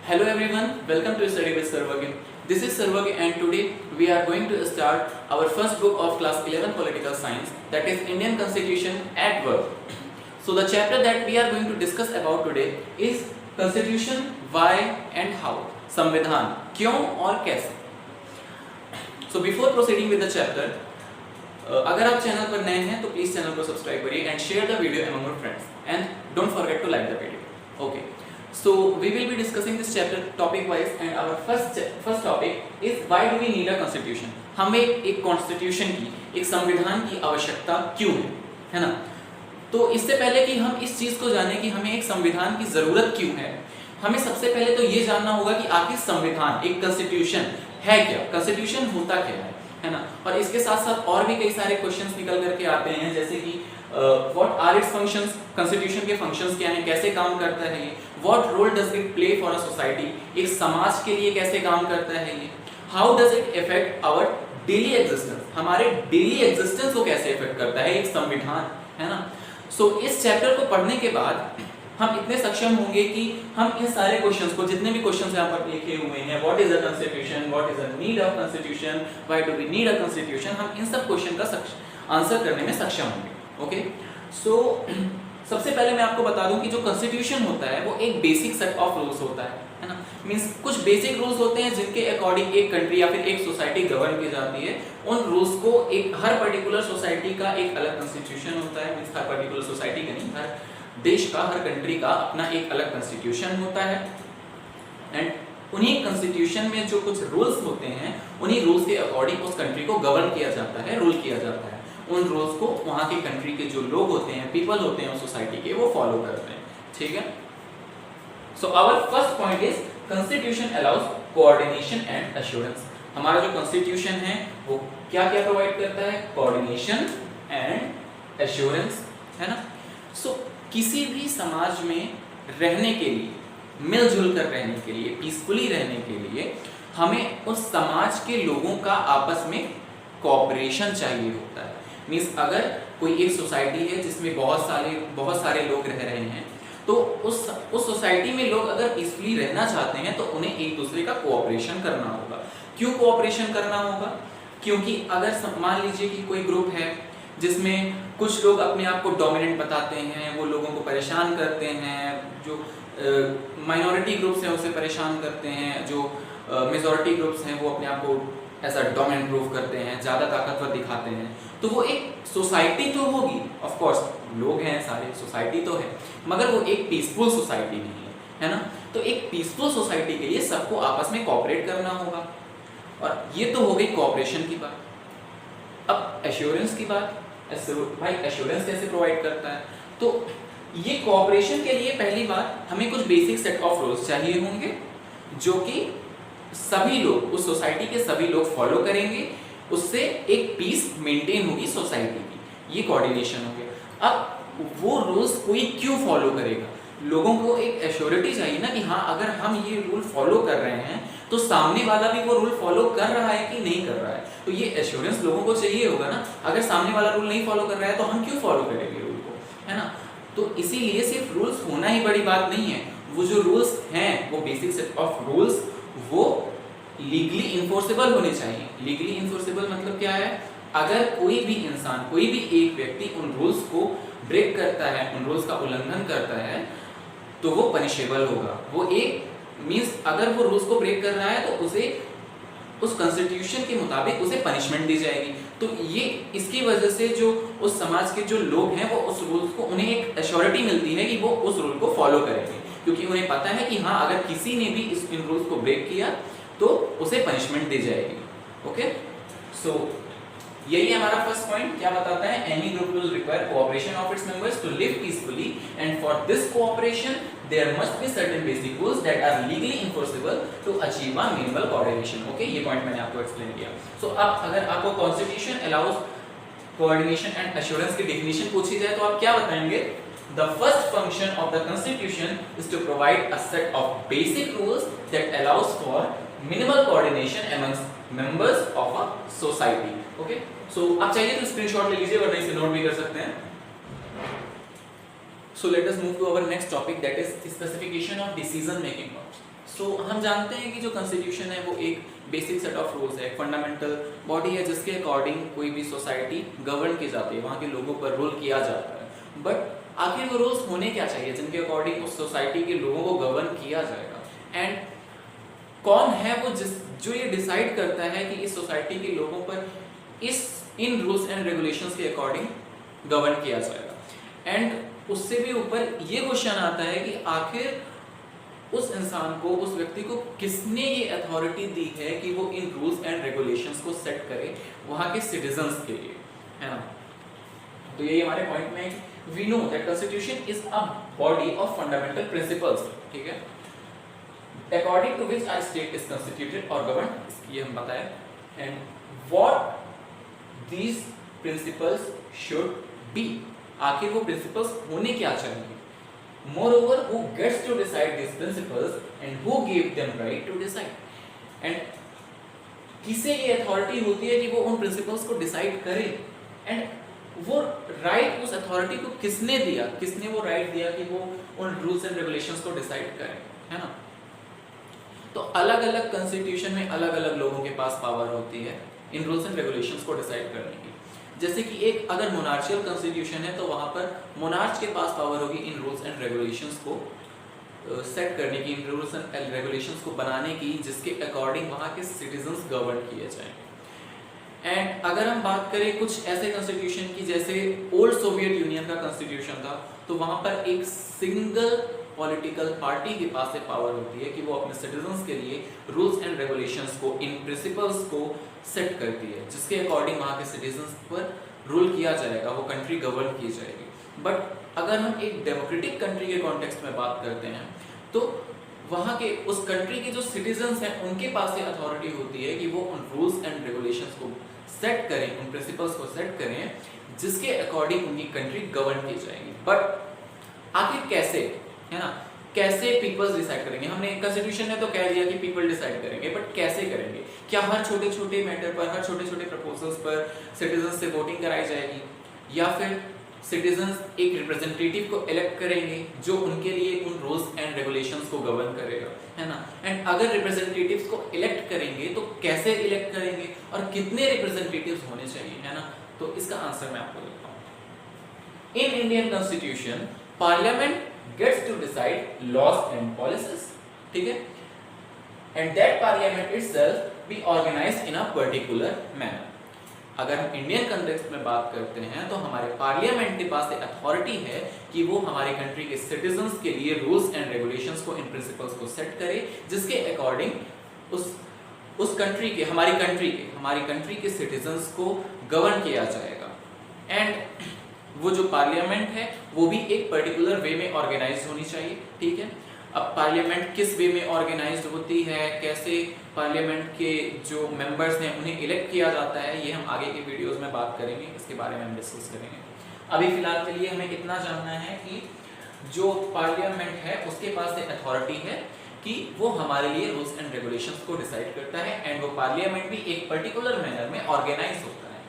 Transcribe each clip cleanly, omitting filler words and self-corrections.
Hello everyone, welcome to Study with Sarvagya. This is Sarvagya and today we are going to start our first book of class 11 political science, that is Indian Constitution at Work. So the chapter that we are going to discuss about today is Constitution, why and how. संविधान क्यों और कैसे. So before proceeding with the chapter, अगर आप channel पर नए हैं तो प्लीज चैनल को सब्सक्राइब करिए and share the video among your friends and don't forget to like the video. Okay, so we will be discussing this chapter topic wise and our first topic is why do we need a constitution. हमें एक constitution की, एक संविधान की आवश्यकता क्यों है ना. तो इससे पहले कि हम इस चीज को जाने कि हमें एक संविधान की जरूरत क्यों है, हमें सबसे पहले तो ये जानना होगा कि आखिर संविधान, एक कॉन्स्टिट्यूशन है क्या, कॉन्स्टिट्यूशन होता क्या है ना. और इसके साथ साथ और भी कई सारे क्वेश्चंस निकल करके आते हैं, जैसे कि what are its functions, constitution के फंक्शंस क्या हैं, कैसे काम करता है ये, what role does it play for a society, एक समाज के लिए कैसे काम करता है ये, how does it affect our daily existence, हमारे डेली एग्जिस्टेंस को कैसे इफेक्ट करता है एक संविधान है ना. सो इस चैप्टर को पढ़ने के बाद हम इतने सक्षम होंगे कि हम इन सारे क्वेश्चंस को, जितने भी क्वेश्चंस यहाँ पर लिखे हुए हैं, what is a constitution, what is a need of constitution, why do we need a constitution, हम इन सब क्वेश्चन का आंसर करने में सक्षम होंगे. ओके, सो सबसे पहले मैं आपको बता दूं कि जो कॉन्स्टिट्यूशन होता है वो एक बेसिक सेट ऑफ रूल्स होता है ना. मींस कुछ बेसिक रूल्स होते हैं जिनके अकॉर्डिंग एक कंट्री या फिर एक सोसाइटी गवर्न की जाती है. उन रूल्स को एक, हर पर्टिकुलर सोसाइटी का एक अलग कॉन्स्टिट्यूशन होता है. मींस हर पर्टिकुलर सोसाइटी का नहीं, हर देश का, हर कंट्री का अपना एक अलग कॉन्स्टिट्यूशन होता है. एंड उन्हीं कॉन्स्टिट्यूशन में जो कुछ रूल्स होते हैं, उन्हीं रूल्स के अकॉर्डिंग उस कंट्री को गवर्न किया जाता है, रूल किया जाता है. उन रूल्स को वहां के कंट्री के जो लोग होते हैं, पीपल होते हैं उस सोसाइटी के, वो फॉलो करते हैं. ठीक है. So our first point is constitution allows coordination and assurance. हमारा जो कॉन्स्टिट्यूशन है वो क्या क्या प्रोवाइड करता है, कोऑर्डिनेशन एंड एश्योरेंस है ना. सो किसी भी समाज में रहने के लिए, मिलजुल कर रहने के लिए, पीसफुली रहने के लिए हमें उस समाज के लोगों का आपस में कोऑपरेशन चाहिए होता है. मींस अगर कोई एक सोसाइटी है जिसमें बहुत सारे लोग रह रहे हैं, तो उस सोसाइटी में लोग अगर पीसफुली रहना चाहते हैं तो उन्हें एक दूसरे का कोऑपरेशन करना होगा. क्यों कोऑपरेशन करना होगा? क्योंकि अगर मान लीजिए कि कोई ग्रुप है जिसमें कुछ लोग अपने आप को डोमिनेंट बताते हैं, वो लोगों को परेशान करते हैं, जो माइनॉरिटी ग्रुप्स हैं उसे परेशान करते हैं, जो मेजॉरिटी ग्रुप्स हैं वो अपने आप को ऐसा डोमिनेंट प्रूव करते हैं, ज़्यादा ताकतवर दिखाते हैं, तो वो एक सोसाइटी तो होगी, ऑफ कोर्स लोग हैं सारे, सोसाइटी तो है, मगर वो एक पीसफुल सोसाइटी नहीं है ना. तो एक पीसफुल सोसाइटी के लिए सबको आपस में कोऑपरेट करना होगा. और ये तो हो गई कोऑपरेशन की बात. अब एश्योरेंस की बात, भाई एश्योरेंस कैसे प्रोवाइड करता है? तो ये कोऑपरेशन के लिए पहली बात हमें कुछ बेसिक सेट ऑफ रूल्स चाहिए होंगे जो कि सभी लोग, उस सोसाइटी के सभी लोग फॉलो करेंगे. उससे एक पीस मेंटेन होगी सोसाइटी की. ये कोऑर्डिनेशन हो गया. अब वो रूल्स कोई क्यों फॉलो करेगा? लोगों को एक एश्योरिटी चाहिए ना कि हाँ, अगर हम ये रूल फॉलो कर रहे हैं तो सामने वाला भी वो रूल फॉलो कर रहा है कि नहीं कर रहा है. तो ये एश्योरेंस लोगों को चाहिए होगा ना. अगर सामने वाला रूल नहीं फॉलो कर रहा है तो हम क्यों फॉलो करेंगे रूल को, है ना. तो इसीलिए सिर्फ रूल्स होना ही बड़ी बात नहीं है. वो जो रूल्स हैं, वो बेसिक सेट ऑफ रूल्स, वो लीगली इन्फोर्सेबल होने चाहिए. लीगली इन्फोर्सेबल मतलब क्या है? अगर कोई भी इंसान, कोई भी एक व्यक्ति उन रूल्स को ब्रेक करता है, उन रूल्स का उल्लंघन करता है, तो वो पनिशेबल होगा. वो एक मींस अगर वो रूल्स को ब्रेक कर रहा है तो उसे उस कॉन्स्टिट्यूशन के मुताबिक उसे पनिशमेंट दी जाएगी. तो ये इसकी वजह से जो उस समाज के जो लोग हैं वो उस रूल्स को, उन्हें एक एश्योरिटी मिलती है कि वो उस रूल को फॉलो करेंगे, क्योंकि उन्हें पता है कि हाँ, अगर किसी ने भी इन रूल्स को ब्रेक किया तो उसे पनिशमेंट दी जाएगी. ओके, सो यही हमारा फर्स्ट पॉइंट क्या बताता है. Any group will require cooperation of its members to live peacefully and for this cooperation there must be certain basic rules that are legally enforceable to achieve a minimal coordination. Okay, ये point मैंने आपको explain किया. So अब अगर आपको constitution allows coordination and assurance की definition पूछी जाए तो आप क्या बताएंगे? The first function of the constitution is to provide a set of basic rules that allows for minimal coordination amongst members of a society. Okay? So आप चाहिए तो स्क्रीनशॉट ले लीजिए, वरना इसे नोट भी कर सकते हैं. So let us move to our next topic, that is specification of decision making powers. सो हम जानते हैं कि जो कॉन्स्टिट्यूशन है वो एक बेसिक सेट ऑफ रूल्स है, फंडामेंटल बॉडी है जिसके अकॉर्डिंग कोई भी सोसाइटी गवर्न की जाती है, वहाँ के लोगों पर रूल किया जाता है। बट आखिर वो रूल्स होने क्या चाहिए जिनके अकॉर्डिंग उस सोसाइटी के लोगों को गवर्न किया जाएगा, एंड कौन है वो जो ये डिसाइड करता है कि इस सोसाइटी के लोगों पर इन रूल्स एंड रेगुलेशंस के अकॉर्डिंग गवर्न किया जाएगा। एंड उससे भी ऊपर ये क्वेश्चन आता है कि आखिर उस इंसान को, उस व्यक्ति को किसने ये अथॉरिटी दी है कि वो इन रूल्स एंड रेगुलेशंस को सेट करे वहाँ के सिटीजन्स के लिए, है ना। तो यही हमारे पॉइंट में, we know that constitution is a body of fundamental principles, ठीक है, according to which our state is constituted और गवर्न, ये हम बताया, and what these principles should be, आखिर वो प्रिंसिपल्स होने क्या चाहिए। Moreover, who gets to decide these principles and who gave them right to decide? And किसे ये अथॉरिटी होती है कि वो उन प्रिंसिपल्स को डिसाइड करे, एंड वो राइट उस अथॉरिटी को किसने दिया, किसने वो राइट दिया कि वो उन रूल्स एंड रेगुलेशंस को डिसाइड करे, है ना। तो अलग अलग कॉन्स्टिट्यूशन में अलग अलग लोगों के पास पावर होती है इन रूल्स एंड रेगुलेशंस को डिसाइड करने की। जैसे कि एक अगर मोनार्शियल कॉन्स्टिट्यूशन है तो वहाँ पर मोनार्च के पास पावर होगी इन रूल्स एंड रेगुलेशंस को सेट करने की, इन रूल्स एंड रेगुलेशंस को बनाने की, जिसके अकॉर्डिंग वहाँ के सिटीजन्स गवर्न किए जाएं। एंड अगर हम बात करें कुछ ऐसे कॉन्स्टिट्यूशन की जैसे ओल्ड सोवियत यूनियन का कॉन्स्टिट्यूशन था, तो वहाँ पर एक सिंगल पॉलिटिकल पार्टी के पास पावर होती है कि वो अपने सिटीजन्स के लिए रूल्स एंड रेगुलेशंस को, इन प्रिंसिपल्स को सेट करती है, जिसके अकॉर्डिंग वहाँ के सिटीजन्स पर रूल किया जाएगा, वो कंट्री गवर्न की जाएगी। बट अगर हम एक डेमोक्रेटिक कंट्री के कॉन्टेक्स्ट में बात करते हैं तो वहाँ के उस कंट्री के जो सिटीजन्स हैं उनके पास ये अथॉरिटी होती है कि वो उन रूल्स एंड रेगुलेशंस को सेट करें, उन प्रिंसिपल्स को सेट करें, जिसके अकॉर्डिंग उनकी कंट्री गवर्न की जाएगी। बट आखिर कैसे, है ना, कैसे पीपल्स डिसाइड करेंगे। हमने कॉन्स्टिट्यूशन ने तो कह दिया कि पीपल डिसाइड करेंगे, बट कैसे करेंगे? क्या हर छोटे छोटे मैटर पर, हर छोटे छोटे प्रपोजल्स पर सिटीजन्स से वोटिंग कराई जाएगी, या फिर सिटीजन्स एक रिप्रेजेंटेटिव को इलेक्ट करेंगे जो उनके लिए उन रूल्स एंड रेगुलेशंस को गवर्न करेगा, है ना। एंड अगर रिप्रेजेंटेटिव्स को इलेक्ट करेंगे तो कैसे इलेक्ट करेंगे और कितने रिप्रेजेंटेटिव्स होने चाहिए, है ना। तो इसका आंसर मैं आपको देता हूँ। In Indian constitution parliament gets to decide laws and policies, ठीक है, and that parliament itself be organized in a particular manner। अगर हम इंडियन कंटेक्स्ट में बात करते हैं तो हमारे पार्लियामेंट के पास एक अथॉरिटी है कि वो हमारी कंट्री के सिटीजन्स के लिए रूल्स एंड रेगुलेशंस को, इन प्रिंसिपल्स को सेट करे, जिसके अकॉर्डिंग उस कंट्री के, हमारी कंट्री के सिटीजन्स को गवर्न किया जाएगा। एंड वो जो पार्लियामेंट है वो भी एक पर्टिकुलर वे में ऑर्गेनाइज होनी चाहिए, ठीक है। अब पार्लियामेंट किस वे में ऑर्गेनाइज्ड होती है, कैसे पार्लियामेंट के जो मेंबर्स हैं उन्हें इलेक्ट किया जाता है, ये हम आगे के वीडियोस में बात करेंगे, इसके बारे में हम डिस्कस करेंगे। अभी फिलहाल के लिए हमें इतना जानना है कि जो पार्लियामेंट है उसके पास एक अथॉरिटी है कि वो हमारे लिए रूल्स एंड रेगुलेशंस को डिसाइड करता है, एंड वो पार्लियामेंट भी एक पर्टिकुलर मैनर में ऑर्गेनाइज होता है।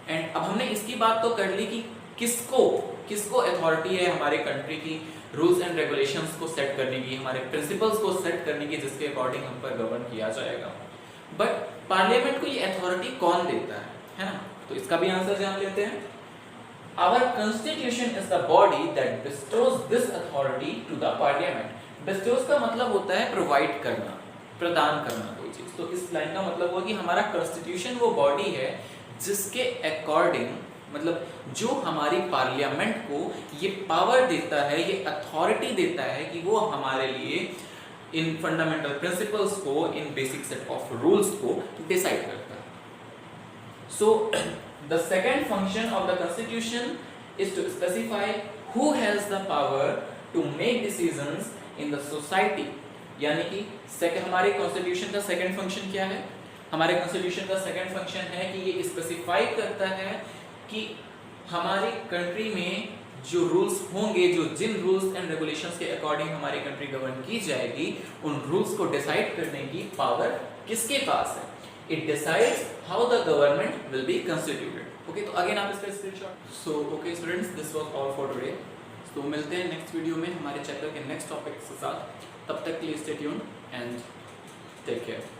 एंड अब हमने इसकी बात तो कर ली कि किसको अथॉरिटी है हमारे कंट्री की रूल्स एंड रेगुलेशंस को सेट करने की, हमारे प्रिंसिपल्स को सेट करने की, जिसके अकॉर्डिंग हम पर गवर्न किया जाएगा। बट पार्लियामेंट को ये अथॉरिटी कौन देता है ना। तो इसका भी आंसर जान लेते हैं। Our constitution is the body that bestows this authority to the parliament. Bestows का मतलब होता है प्रोवाइड करना, प्रदान करना कोई चीज। तो इस लाइन का मतलब हुआ कि हमारा कॉन्स्टिट्यूशन वो बॉडी है जिसके अकॉर्डिंग, मतलब जो हमारी पार्लियामेंट को ये पावर देता है, ये अथॉरिटी देता है कि वो हमारे लिए इन फंडामेंटल प्रिंसिपल्स को, इन बेसिक सेट ऑफ रूल्स को डिसाइड करता है। So the second function of the constitution is to specify who has the power to make decisions in the society. यानी कि हमारे कॉन्स्टिट्यूशन का सेकेंड फंक्शन क्या है? हमारे कॉन्स्टिट्यूशन का सेकेंड फंक्शन है कि ये स्पेसिफाई करता है कि हमारी कंट्री में जो रूल्स होंगे, जिन रूल्स एंड रेगुलेशंस के अकॉर्डिंग हमारी कंट्री गवर्न की जाएगी, उन रूल्स को डिसाइड करने की पावर किसके पास है? It decides how the government will be constituted. Okay, तो अगेन आप इसका screenshot. So okay students, this was all for today. तो मिलते हैं नेक्स्ट वीडियो में हमारे चैप्टर के नेक्स्ट टॉपिक के साथ। तब तक के लिए stay tuned and take care.